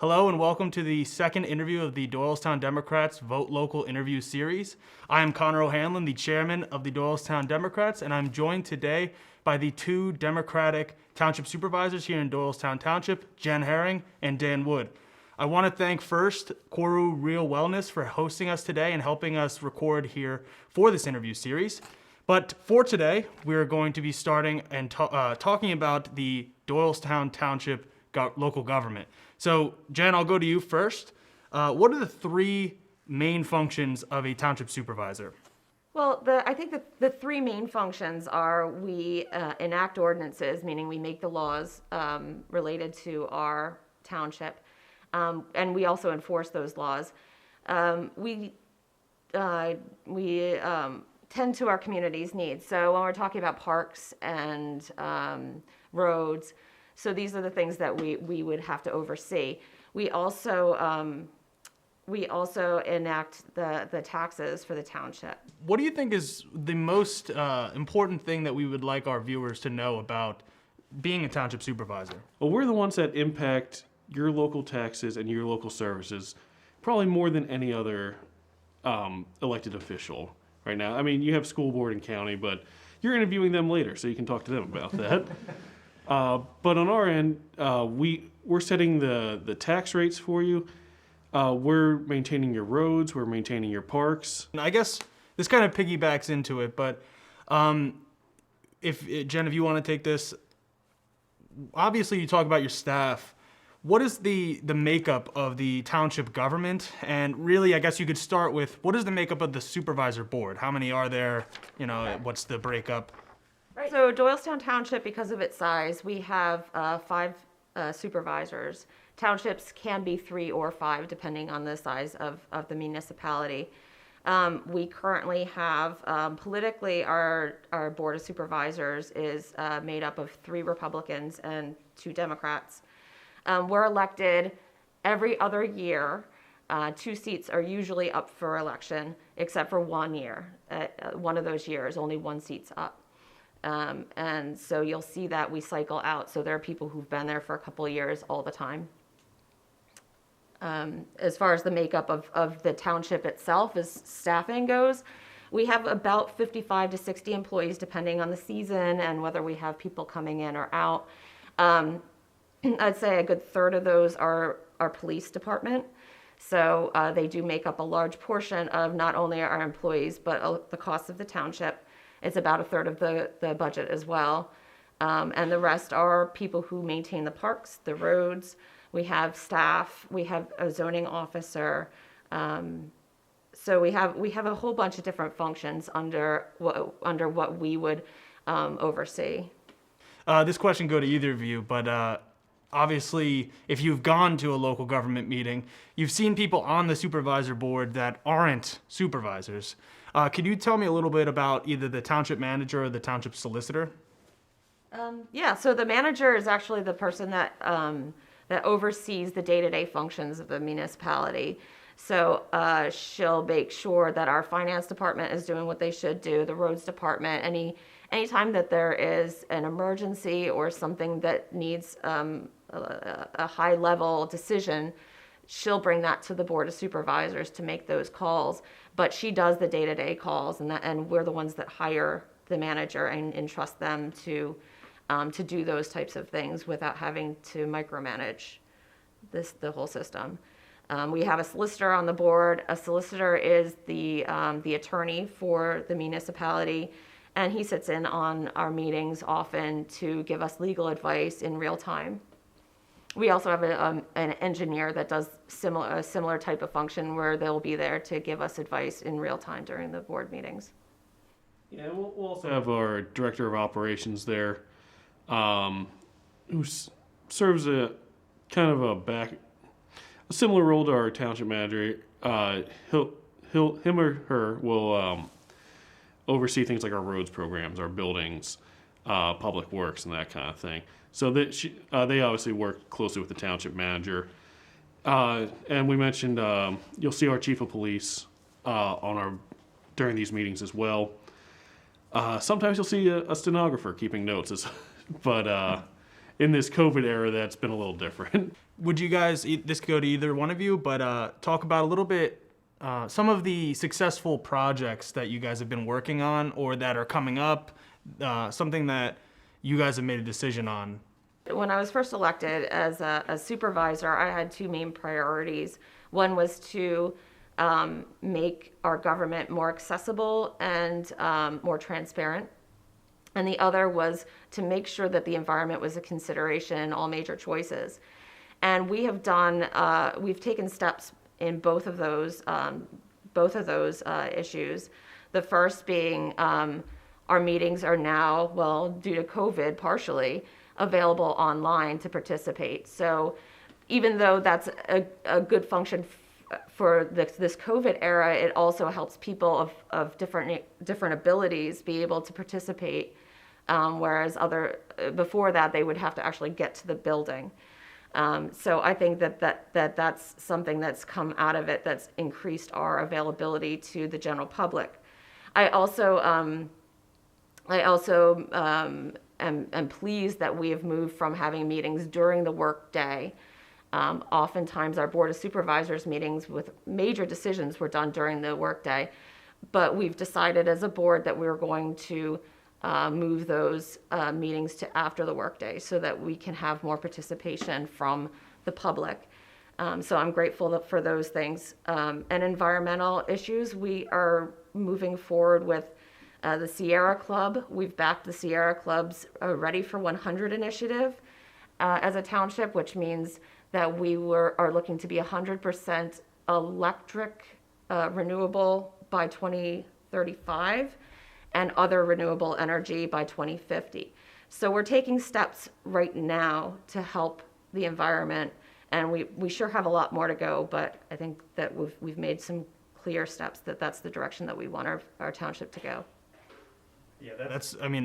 Hello and welcome to the second interview of the Doylestown Democrats Vote Local interview series. I am Connor O'Hanlon, the chairman of the Doylestown Democrats, and I'm joined today by the two Democratic Township Supervisors here in Doylestown Township, Jen Herring and Dan Wood. I want to thank first Koru Real Wellness for hosting us today and helping us record here for this interview series. But for today, we're going to be starting and talking about the Doylestown Township local government. So, Jen, I'll go to you first. What are the three main functions of a township supervisor? Well, I think the three main functions are we enact ordinances, meaning we make the laws related to our township, and we also enforce those laws. We tend to our community's needs. So when we're talking about parks and roads, so these are the things that we would have to oversee. We also enact the taxes for the township. What do you think is the most important thing that we would like our viewers to know about being a township supervisor? Well, we're the ones that impact your local taxes and your local services probably more than any other elected official right now. I mean, you have school board and county, but you're interviewing them later, so you can talk to them about that. But on our end, we're setting the tax rates for you. We're maintaining your roads. We're maintaining your parks. And I guess this kind of piggybacks into it, but Jen, if you want to take this, obviously you talk about your staff. What is the makeup of the township government? And really, I guess you could start with, what is the makeup of the supervisor board? How many are there? You know, what's the breakup? Right. So Doylestown Township, because of its size, we have 5 supervisors. Townships can be 3 or 5, depending on the size of the municipality. We currently have, politically, our Board of Supervisors is made up of 3 Republicans and 2 Democrats. We're elected every other year. 2 seats are usually up for election, except for 1 year. One of those years, only 1 seat's up. And so you'll see that we cycle out. So there are people who've been there for a couple of years all the time. As far as the makeup of the township itself, as staffing goes, we have about 55 to 60 employees, depending on the season and whether we have people coming in or out. I'd say a good third of those are our police department. So they do make up a large portion of not only our employees, but the cost of the township. It's about a third of the budget as well. And the rest are people who maintain the parks, the roads. We have staff, we have a zoning officer. So we have a whole bunch of different functions under what we would oversee. This question go to either of you, but obviously, if you've gone to a local government meeting, you've seen people on the supervisor board that aren't supervisors. Could you tell me a little bit about either the township manager or the township solicitor? Yeah, so the manager is actually the person that oversees the day-to-day functions of the municipality. So she'll make sure that our finance department is doing what they should do, the roads department, anytime that there is an emergency or something that needs a high-level decision, she'll bring that to the Board of Supervisors to make those calls. But she does the day-to-day calls, and we're the ones that hire the manager and entrust them to do those types of things without having to micromanage the whole system. We have a solicitor on the board. A solicitor is the attorney for the municipality, and he sits in on our meetings often to give us legal advice in real time. We also have an engineer that does a similar type of function where they'll be there to give us advice in real time during the board meetings. Yeah, we'll also have our director of operations there, who serves a kind of a similar role to our township manager. Him or her will oversee things like our roads programs, our buildings, public works, and that kind of thing. So that they obviously work closely with the township manager. And we mentioned you'll see our chief of police during these meetings as well. Sometimes you'll see a stenographer keeping notes, but in this COVID era, that's been a little different. would you guys, this could go to either one of you, but talk about a little bit some of the successful projects that you guys have been working on or that are coming up, something that you guys have made a decision on? When I was first elected as a supervisor, I had two main priorities. One was to make our government more accessible and more transparent. And the other was to make sure that the environment was a consideration in all major choices. And we have we've taken steps in both of those issues. The first being our meetings are now, well, due to COVID partially, available online to participate. So even though that's a good function for this COVID era, it also helps people of different abilities be able to participate, whereas before that they would have to actually get to the building. So I think that's something that's come out of it that's increased our availability to the general public. I also am pleased that we have moved from having meetings during the workday. Oftentimes our Board of Supervisors meetings with major decisions were done during the workday, but we've decided as a board that we're going to move those meetings to after the workday so that we can have more participation from the public. So I'm grateful for those things. And environmental issues, we are moving forward with the Sierra Club. We've backed the Sierra Club's Ready for 100 initiative as a township, which means that we are looking to be 100% electric renewable by 2035 and other renewable energy by 2050. So we're taking steps right now to help the environment, and we sure have a lot more to go, but I think that we've made some clear steps that's the direction that we want our township to go. Yeah,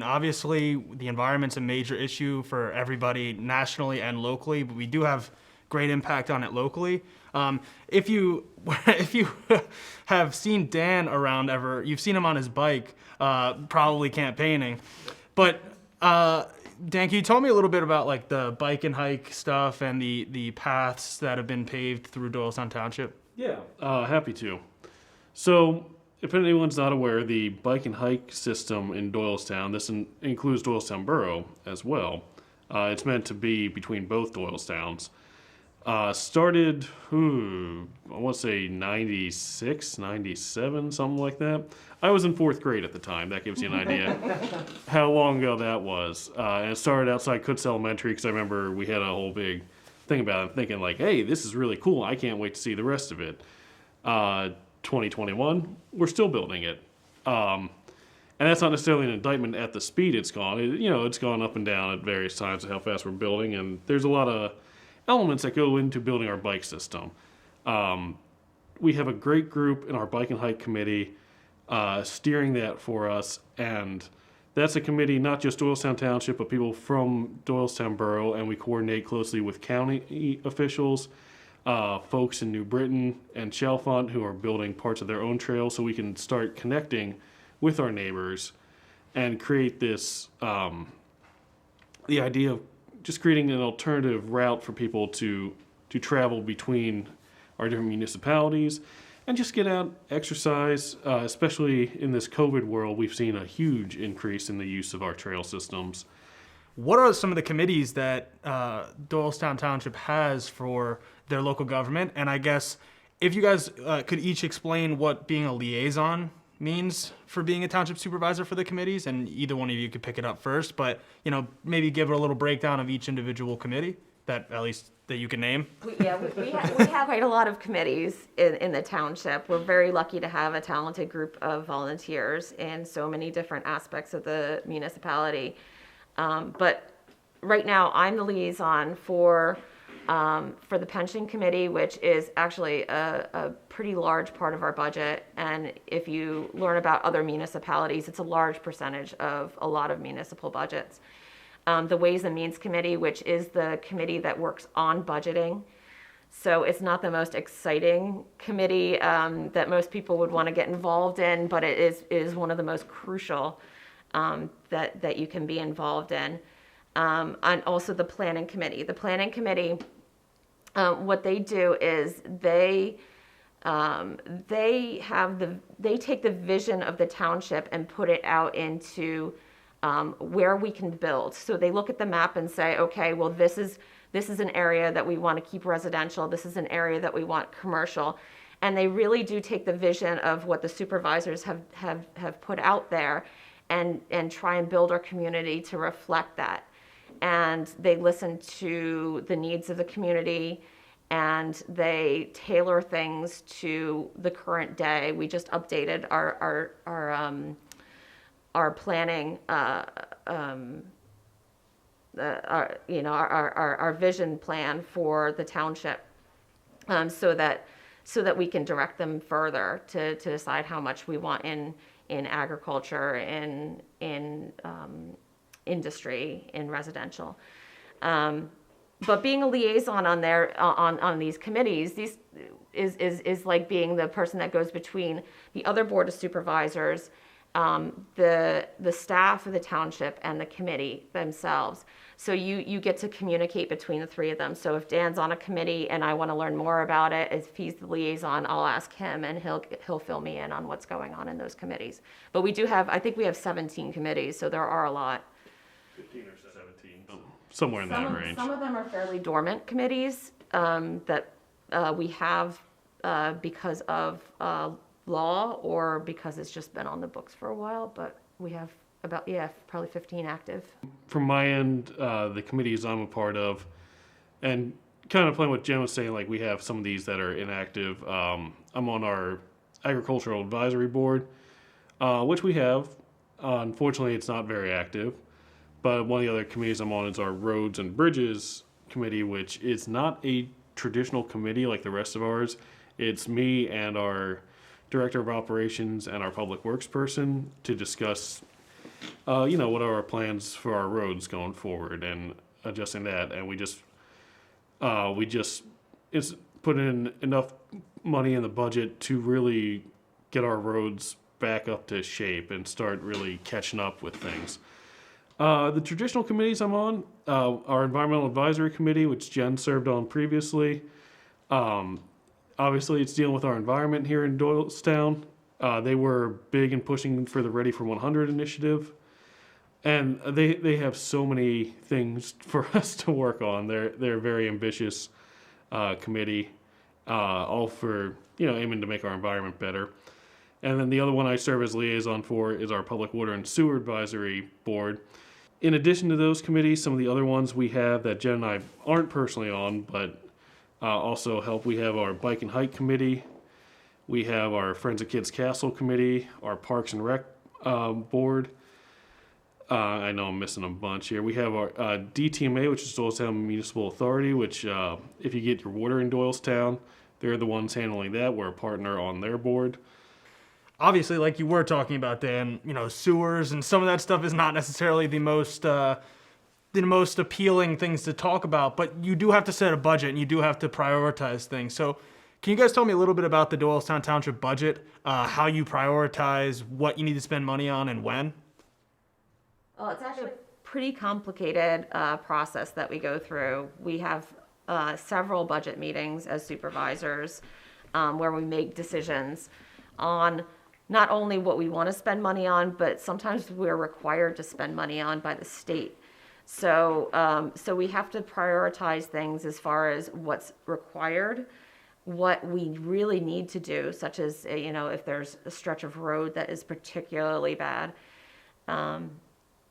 obviously the environment's a major issue for everybody nationally and locally, but we do have great impact on it locally. If you have seen Dan around ever, you've seen him on his bike, probably campaigning. But Dan, can you tell me a little bit about like the bike and hike stuff and the paths that have been paved through Doylestown Township? Yeah, happy to. So, if anyone's not aware, the bike and hike system in Doylestown, this includes Doylestown Borough as well. It's meant to be between both Doylestown's. Started, I want to say 96, 97, something like that. I was in 4th grade at the time. That gives you an idea how long ago that was. And it started outside Coots Elementary because I remember we had a whole big thing about it, thinking like, hey, this is really cool. I can't wait to see the rest of it. 2021, we're still building it. And that's not necessarily an indictment at the speed it's gone. It's gone up and down at various times of how fast we're building, and there's a lot of elements that go into building our bike system. We have a great group in our bike and hike committee steering that for us, and that's a committee not just Doylestown Township, but people from Doylestown Borough, and we coordinate closely with county officials, folks in New Britain and Chalfont who are building parts of their own trails, so we can start connecting with our neighbors and create this, the idea of just creating an alternative route for people to travel between our different municipalities and just get out, exercise. Especially in this COVID world, we've seen a huge increase in the use of our trail systems. What are some of the committees that Doylestown Township has for their local government? And I guess if you guys could each explain what being a liaison means for being a township supervisor for the committees, and either one of you could pick it up first, but maybe give it a little breakdown of each individual committee that at least that you can name. We have quite a lot of committees in the township. We're very lucky to have a talented group of volunteers in so many different aspects of the municipality. But right now I'm the liaison for the pension committee, which is actually a pretty large part of our budget. And if you learn about other municipalities, it's a large percentage of a lot of municipal budgets. The Ways and Means Committee, which is the committee that works on budgeting. So it's not the most exciting committee that most people would want to get involved in, but it is one of the most crucial that you can be involved in. And also the Planning Committee. The Planning Committee what they do is they take the vision of the township and put it out into where we can build. So they look at the map and say, okay, well, this is an area that we want to keep residential. This is an area that we want commercial. And they really do take the vision of what the supervisors have put out there and try and build our community to reflect that. And they listen to the needs of the community, and they tailor things to the current day. We just updated our planning, our vision plan for the township, so that we can direct them further to decide how much we want in agriculture, in industry, in residential. But being a liaison on these committees, is like being the person that goes between the other board of supervisors, the staff of the township, and the committee themselves. So you get to communicate between the three of them. So if Dan's on a committee and I want to learn more about it, if he's the liaison, I'll ask him and he'll fill me in on what's going on in those committees. But I think we have 17 committees, so there are a lot. 15 or 17, somewhere in that range. Some of them are fairly dormant committees that we have because of law or because it's just been on the books for a while, but we have probably 15 active. From my end, the committees I'm a part of, and kind of playing what Jen was saying, like we have some of these that are inactive. I'm on our agricultural advisory board, which we have. Unfortunately, it's not very active. But one of the other committees I'm on is our roads and bridges committee, which is not a traditional committee like the rest of ours. It's me and our director of operations and our public works person to discuss what are our plans for our roads going forward and adjusting that. And we just it's put in enough money in the budget to really get our roads back up to shape and start really catching up with things. The traditional committees I'm on, our environmental advisory committee, which Jen served on previously. Obviously, it's dealing with our environment here in Doylestown. They were big in pushing for the Ready for 100 initiative. And they have so many things for us to work on. They're a very ambitious committee, all for aiming to make our environment better. And then the other one I serve as liaison for is our Public Water and Sewer Advisory Board. In addition to those committees, some of the other ones we have that Jen and I aren't personally on, but also help. We have our Bike and Hike Committee. We have our Friends of Kids Castle Committee, our Parks and Rec Board. I know I'm missing a bunch here. We have our DTMA, which is Doylestown Municipal Authority, which if you get your water in Doylestown, they're the ones handling that. We're a partner on their board. Obviously, like you were talking about, Dan, sewers and some of that stuff is not necessarily the most appealing things to talk about, but you do have to set a budget and you do have to prioritize things. So can you guys tell me a little bit about the Doylestown Township budget, how you prioritize what you need to spend money on and when? Well, it's actually a pretty complicated process that we go through. We have several budget meetings as supervisors where we make decisions on not only what we want to spend money on, but sometimes we're required to spend money on by the state. So we have to prioritize things as far as what's required, what we really need to do, such as if there's a stretch of road that is particularly bad, and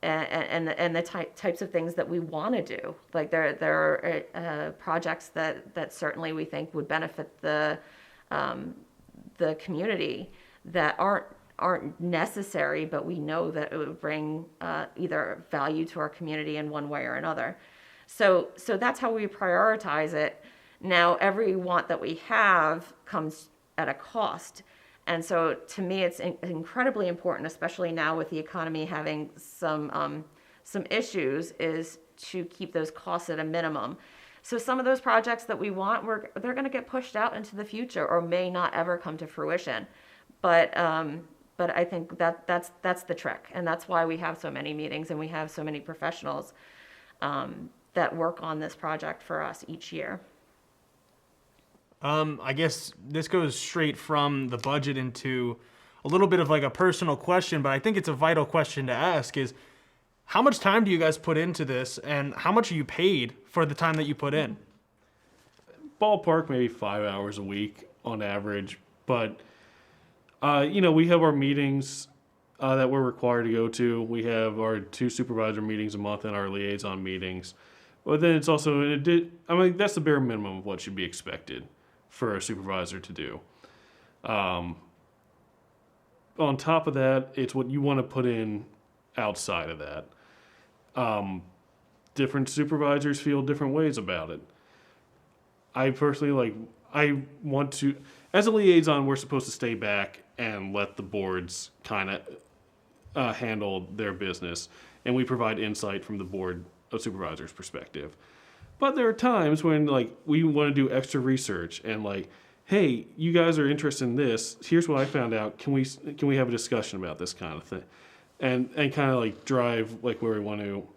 the types of things that we want to do. Like there are projects that certainly we think would benefit the community that aren't necessary, but we know that it would bring either value to our community in one way or another. So that's how we prioritize it. Now, every want that we have comes at a cost. And so to me, it's incredibly important, especially now with the economy having some issues, is to keep those costs at a minimum. So some of those projects that we want, they're going to get pushed out into the future or may not ever come to fruition. But I think that's the trick, and that's why we have so many meetings and we have so many professionals that work on this project for us each year. I guess this goes straight from the budget into a little bit of like a personal question, but I think it's a vital question to ask is how much time do you guys put into this and how much are you paid for the time that you put in? Ballpark, maybe 5 hours a week on average. But, we have our meetings that we're required to go to. We have our 2 supervisor meetings a month and our liaison meetings. But then it's also, that's the bare minimum of what should be expected for a supervisor to do. On top of that, it's what you want to put in outside of that. Different supervisors feel different ways about it. I personally I want to, as a liaison, we're supposed to stay back and let the boards kind of handle their business, and we provide insight from the board of supervisors' perspective. But there are times when we want to do extra research and hey, you guys are interested in this. Here's what I found out. Can we have a discussion about this kind of thing, and kind of drive where we want to,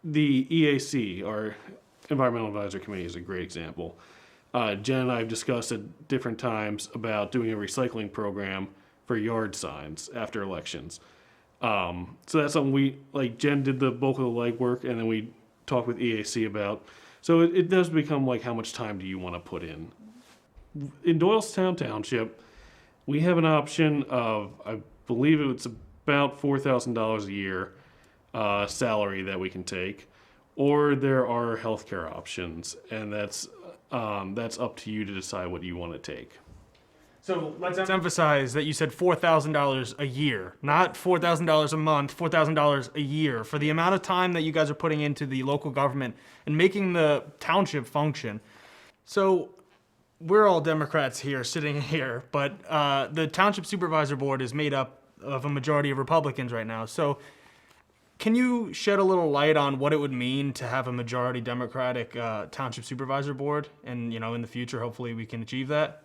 the EAC, our Environmental Advisory Committee, is a great example. Jen and I have discussed at different times about doing a recycling program for yard signs after elections. So that's something Jen did the bulk of the legwork, and then we talked with EAC about. So it does become how much time do you want to put in? In Doylestown Township, we have an option of, I believe it's about $4,000 a year salary that we can take, or there are healthcare options, and that's up to you to decide what you want to take. So let's emphasize that you said $4,000 a year, not $4,000 a month, $4,000 a year for the amount of time that you guys are putting into the local government and making the township function. So we're all Democrats here, sitting here, but the Township Supervisor Board is made up of a majority of Republicans right now. So can you shed a little light on what it would mean to have a majority Democratic Township Supervisor Board? And, in the future, hopefully we can achieve that.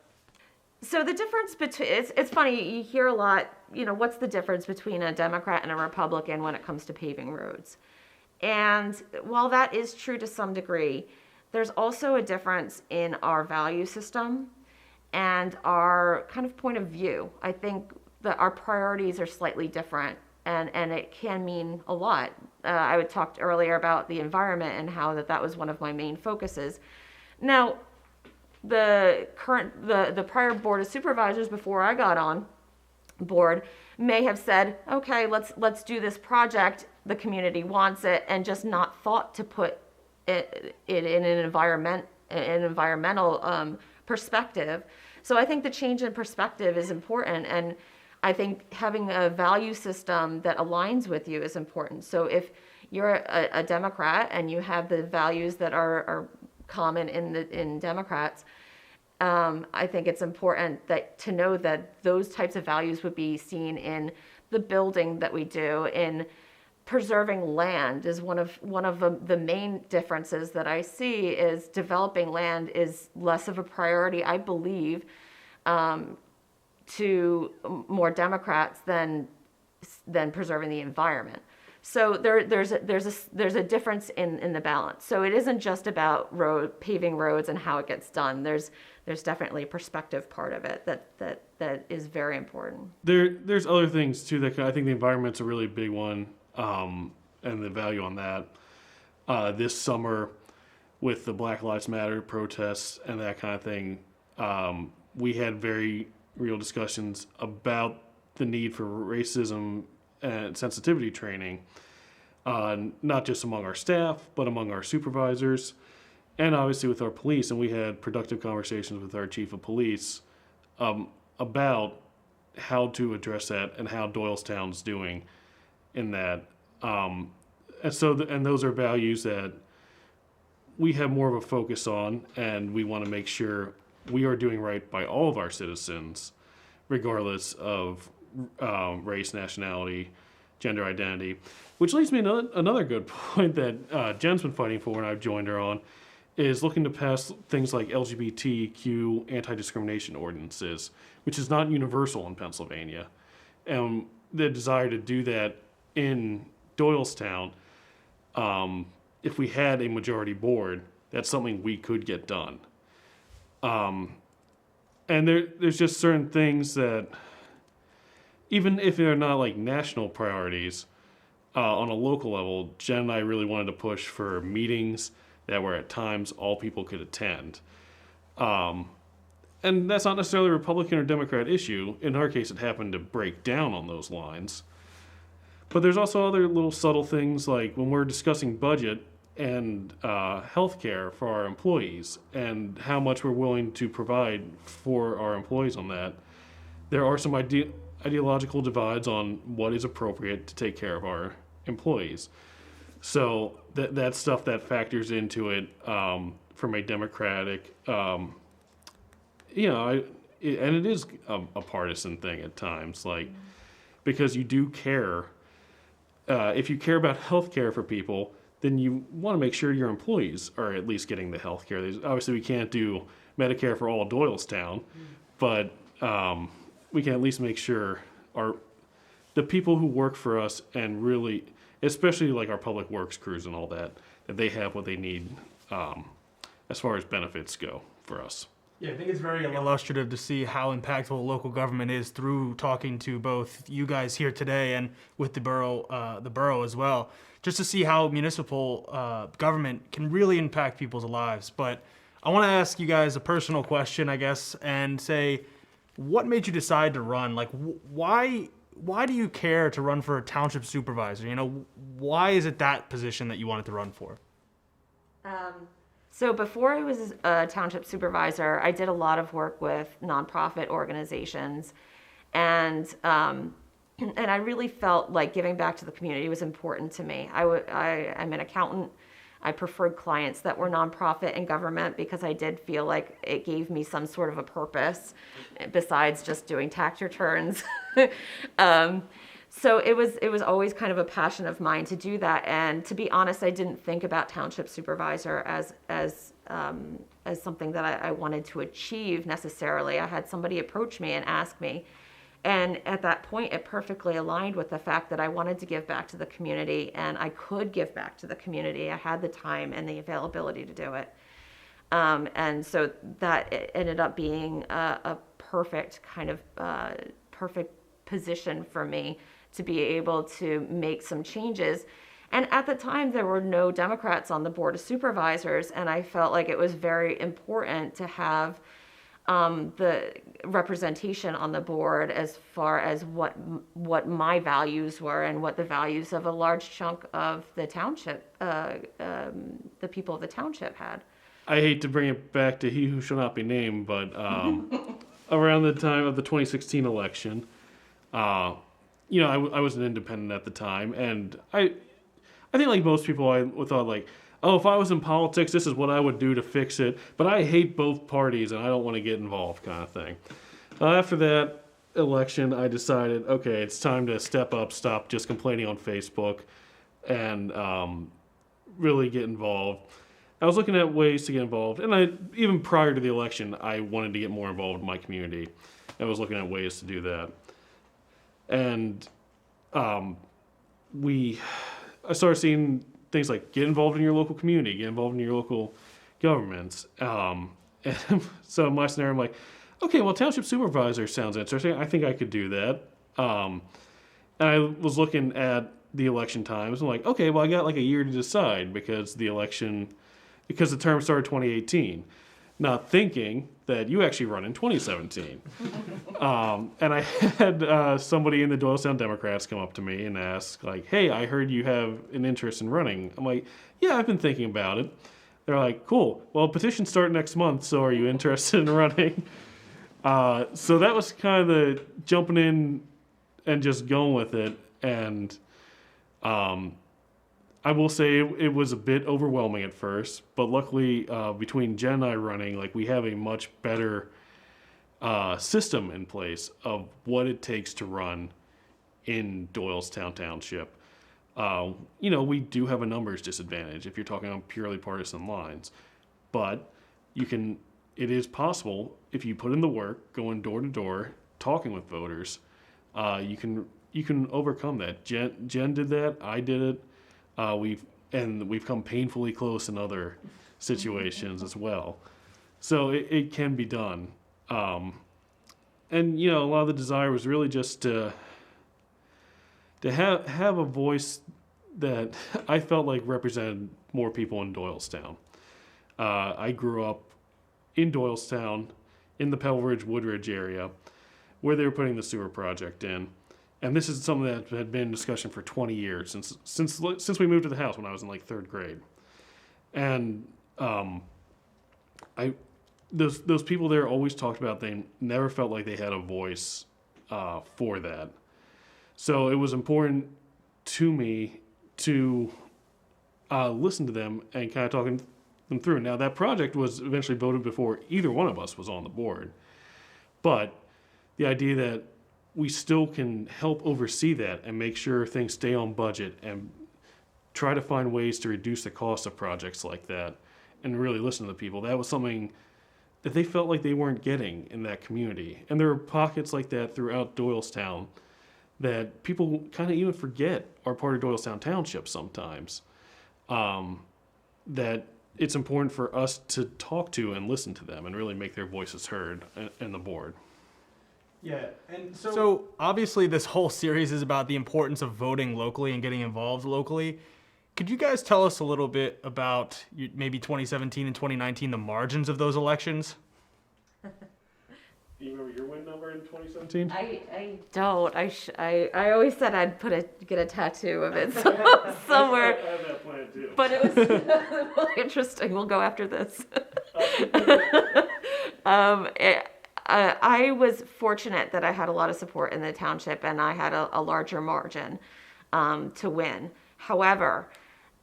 So the difference between, it's funny, you hear a lot, what's the difference between a Democrat and a Republican when it comes to paving roads? And while that is true to some degree, there's also a difference in our value system and our kind of point of view. I think that our priorities are slightly different, and it can mean a lot. I would talked earlier about the environment and how that was one of my main focuses. Now, the prior board of supervisors before I got on board may have said, okay, let's do this project. The community wants it, and just not thought to put it in an environmental perspective. So I think the change in perspective is important, and I think having a value system that aligns with you is important. So if you're a Democrat and you have the values that are common in Democrats, I think it's important to know that those types of values would be seen in the building that we do, in preserving land is one of the main differences that I see. Is developing land is less of a priority, I believe, to more Democrats than preserving the environment. So there's a difference in the balance. So it isn't just about paving roads and how it gets done. There's definitely a perspective part of it that is very important. There's other things too that I think the environment's a really big one, and the value on that. This summer, with the Black Lives Matter protests and that kind of thing, we had very real discussions about the need for racism and sensitivity training, not just among our staff, but among our supervisors, and obviously with our police. And we had productive conversations with our chief of police about how to address that and how Doylestown's doing in that. And those are values that we have more of a focus on, and we want to make sure we are doing right by all of our citizens, regardless of race, nationality, gender identity. Which leads me to another good point that Jen's been fighting for, and I've joined her on, is looking to pass things like LGBTQ anti-discrimination ordinances, which is not universal in Pennsylvania. And the desire to do that in Doylestown, if we had a majority board, that's something we could get done. And there's just certain things that, even if they're not like national priorities, on a local level, Jen and I really wanted to push for meetings that were at times all people could attend. And that's not necessarily a Republican or Democrat issue. In our case, it happened to break down on those lines. But there's also other little subtle things, like when we're discussing budget and health care for our employees and how much we're willing to provide for our employees on that. There are some ideological divides on what is appropriate to take care of our employees. So that's stuff that factors into it from a Democratic, and it is a partisan thing at times, like, because you do care. If you care about health care for people, then you want to make sure your employees are at least getting the health care. Obviously, we can't do Medicare for all of Doylestown, but we can at least make sure the people who work for us, and really, especially like our public works crews and all that they have what they need as far as benefits go for us. Yeah, I think it's very illustrative to see how impactful local government is through talking to both you guys here today and with the borough as well, just to see how municipal government can really impact people's lives. But I want to ask you guys a personal question, I guess, and say, what made you decide to run? Like, why do you care to run for a township supervisor? Why is it that position that you wanted to run for? So before I was a township supervisor, I did a lot of work with nonprofit organizations, and I really felt like giving back to the community was important to me. I'm an accountant. I preferred clients that were nonprofit and government because I did feel like it gave me some sort of a purpose besides just doing tax returns. So it was always kind of a passion of mine to do that. And to be honest, I didn't think about township supervisor as something that I wanted to achieve necessarily. I had somebody approach me and ask me. And at that point, it perfectly aligned with the fact that I wanted to give back to the community, and I could give back to the community. I had the time and the availability to do it. And so that ended up being a perfect kind of perfect position for me to be able to make some changes. And at the time, there were no Democrats on the Board of Supervisors, and I felt like it was very important to have the representation on the board as far as what my values were and what the values of a large chunk of the township, the people of the township had. I hate to bring it back to he who shall not be named, but around the time of the 2016 election, I was an independent at the time, and I think like most people, I thought like, oh, if I was in politics, this is what I would do to fix it. But I hate both parties, and I don't want to get involved, kind of thing. After that election, I decided, okay, it's time to step up, stop just complaining on Facebook, and really get involved. I was looking at ways to get involved, and even prior to the election, I wanted to get more involved in my community. I was looking at ways to do that. And I started seeing things like get involved in your local community, get involved in your local governments. And so my scenario, I'm like, okay, well, township supervisor sounds interesting. I think I could do that. And I was looking at the election times. I'm like, okay, well, I got like a year to decide because the term started 2018. Not thinking that you actually run in 2017. And I had somebody in the Doylestown Democrats come up to me and ask, like, hey, I heard you have an interest in running. I'm like, yeah, I've been thinking about it. They're like, cool. Well, petitions start next month, so are you interested in running? So that was kind of the jumping in and just going with it. And I will say it was a bit overwhelming at first, but luckily between Jen and I running, like we have a much better system in place of what it takes to run in Doylestown Township. We do have a numbers disadvantage if you're talking on purely partisan lines, but it is possible if you put in the work, going door to door, talking with voters, you can overcome that. Jen did that. I did it. We've come painfully close in other situations as well. So it can be done. And, a lot of the desire was really just to have a voice that I felt like represented more people in Doylestown. I grew up in Doylestown, in the Pebble Ridge, Woodridge area, where they were putting the sewer project in. And this is something that had been in discussion for 20 years, since we moved to the house when I was in like 3rd grade. And those people there always talked about they never felt like they had a voice for that. So it was important to me to listen to them and kind of talking them through. Now, that project was eventually voted before either one of us was on the board. But the idea that we still can help oversee that and make sure things stay on budget and try to find ways to reduce the cost of projects like that and really listen to the people, that was something that they felt like they weren't getting in that community. And there are pockets like that throughout Doylestown that people kind of even forget are part of Doylestown Township sometimes. That it's important for us to talk to and listen to them and really make their voices heard in the board. Yeah, and so obviously this whole series is about the importance of voting locally and getting involved locally. Could you guys tell us a little bit about maybe 2017 and 2019, the margins of those elections? Do you remember your win number in 2017? I don't. I always said I'd get a tattoo of it somewhere. I have that plan too. But it was really interesting. We'll go after this. I was fortunate that I had a lot of support in the township and I had a larger margin to win. However,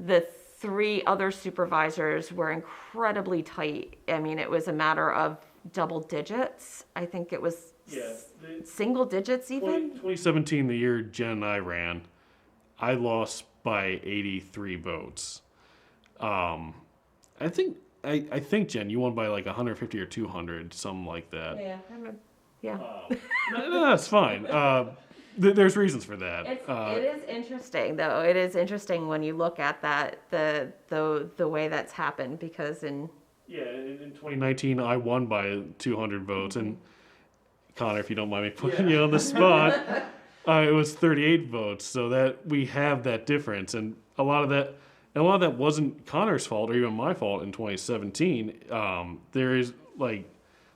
the 3 other supervisors were incredibly tight. I mean, it was a matter of double digits. I think it was single digits even. 2017, the year Jen and I ran, I lost by 83 votes. I think Jen, you won by like 150 or 200, something like that. Yeah. No, that's fine. There's reasons for that. It is interesting, though. It is interesting when you look at that the way that's happened because in 2019 I won by 200 votes, and Connor, if you don't mind me putting you on the spot, it was 38 votes. So that we have that difference, and a lot of that wasn't Connor's fault or even my fault in 2017. There is like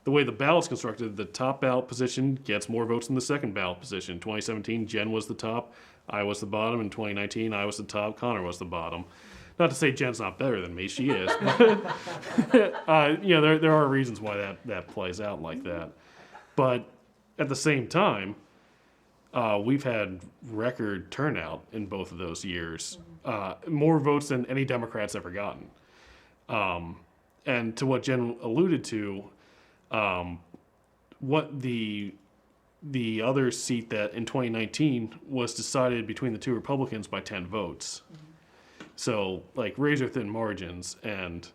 the way the ballot's constructed, the top ballot position gets more votes than the second ballot position. In 2017, Jen was the top, I was the bottom. In 2019, I was the top, Connor was the bottom. Not to say Jen's not better than me, she is. But, there are reasons why that plays out like that. But at the same time, we've had record turnout in both of those years. More votes than any Democrats ever gotten. And to what Jen alluded to, what the other seat that in 2019 was decided between the 2 Republicans by 10 votes. So like razor thin margins, and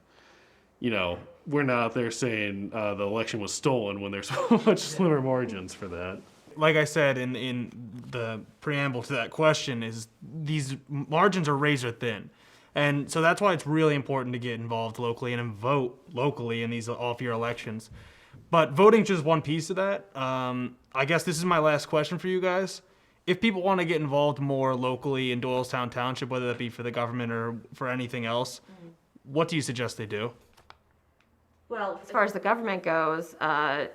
we're not out there saying the election was stolen when there's so much slimmer margins for that. Like I said in the preamble to that question, is these margins are razor thin. And so that's why it's really important to get involved locally and vote locally in these off-year elections. But voting's just one piece of that. I guess this is my last question for you guys. If people want to get involved more locally in Doylestown Township, whether that be for the government or for anything else, what do you suggest they do? Well, as far as the government goes, as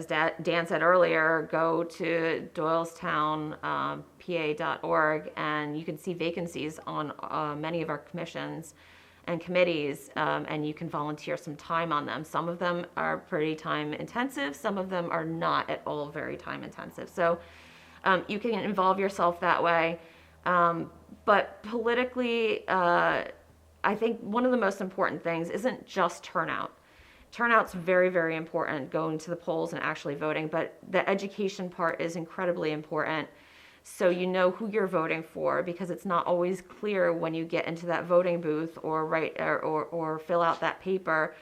Dan said earlier, go to doylestownpa.org and you can see vacancies on many of our commissions and committees, and you can volunteer some time on them. Some of them are pretty time intensive, some of them are not at all very time intensive. So you can involve yourself that way. But politically, I think one of the most important things isn't just turnout. Turnout's very, very important, going to the polls and actually voting, but the education part is incredibly important. So you know who you're voting for, because it's not always clear when you get into that voting booth or write or fill out that paper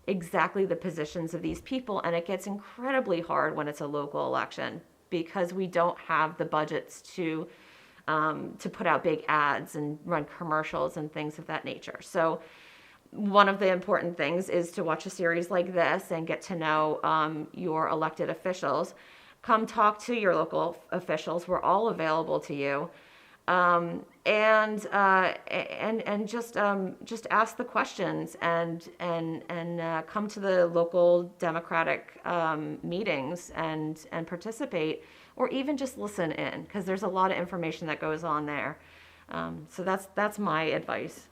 exactly the positions of these people, and it gets incredibly hard when it's a local election because we don't have the budgets to put out big ads and run commercials and things of that nature. So one of the important things is to watch a series like this and get to know your elected officials. Come talk to your local officials. We're all available to you. And just ask the questions and come to the local Democratic meetings and participate, or even just listen in, because there's a lot of information that goes on there. So that's my advice.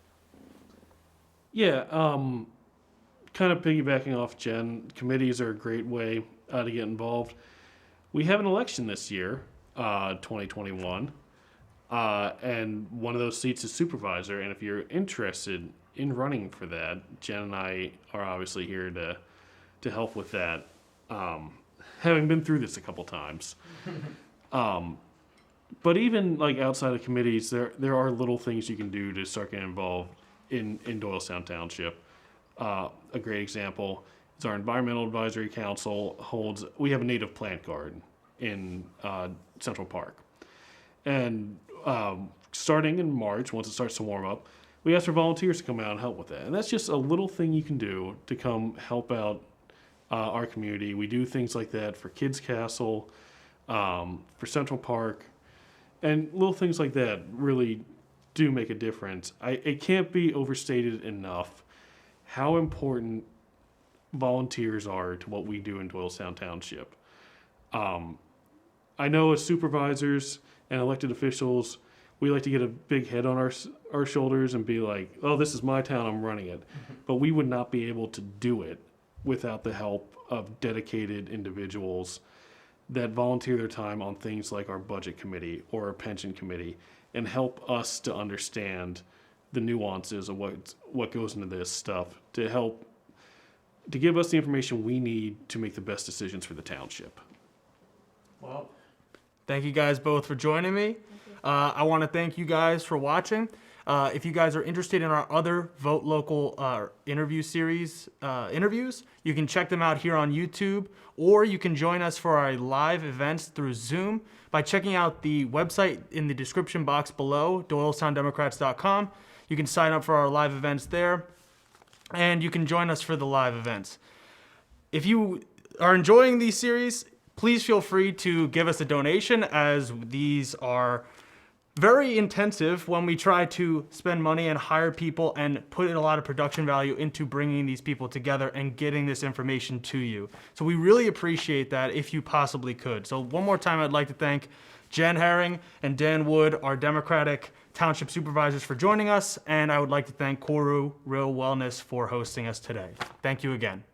Yeah, kind of piggybacking off Jen, committees are a great way to get involved. We have an election this year, 2021. And one of those seats is supervisor. And if you're interested in running for that, Jen and I are obviously here to help with that. Having been through this a couple times. But even like outside of committees, there are little things you can do to start getting involved in Doylestown Township. A great example is our Environmental Advisory Council we have a native plant garden in Central Park. And starting in March, once it starts to warm up, we ask for volunteers to come out and help with that. And that's just a little thing you can do to come help out our community. We do things like that for Kids Castle, for Central Park, and little things like that really do make a difference. It can't be overstated enough how important volunteers are to what we do in Doylestown Township. I know as supervisors and elected officials, we like to get a big head on our shoulders and be like, oh, this is my town, I'm running it. But we would not be able to do it without the help of dedicated individuals that volunteer their time on things like our budget committee or our pension committee and help us to understand the nuances of what goes into this stuff to give us the information we need to make the best decisions for the township. Well, thank you guys both for joining me. I want to thank you guys for watching. If you guys are interested in our other Vote Local interview series interviews, you can check them out here on YouTube, or you can join us for our live events through Zoom by checking out the website in the description box below, doylestown.democrats.com. You can sign up for our live events there, and you can join us for the live events. If you are enjoying these series, please feel free to give us a donation, as these are very intensive when we try to spend money and hire people and put in a lot of production value into bringing these people together and getting this information to you. So we really appreciate that if you possibly could. So one more time, I'd like to thank Jen Herring and Dan Wood, our Democratic Township Supervisors, for joining us. And I would like to thank Koru Real Wellness for hosting us today. Thank you again.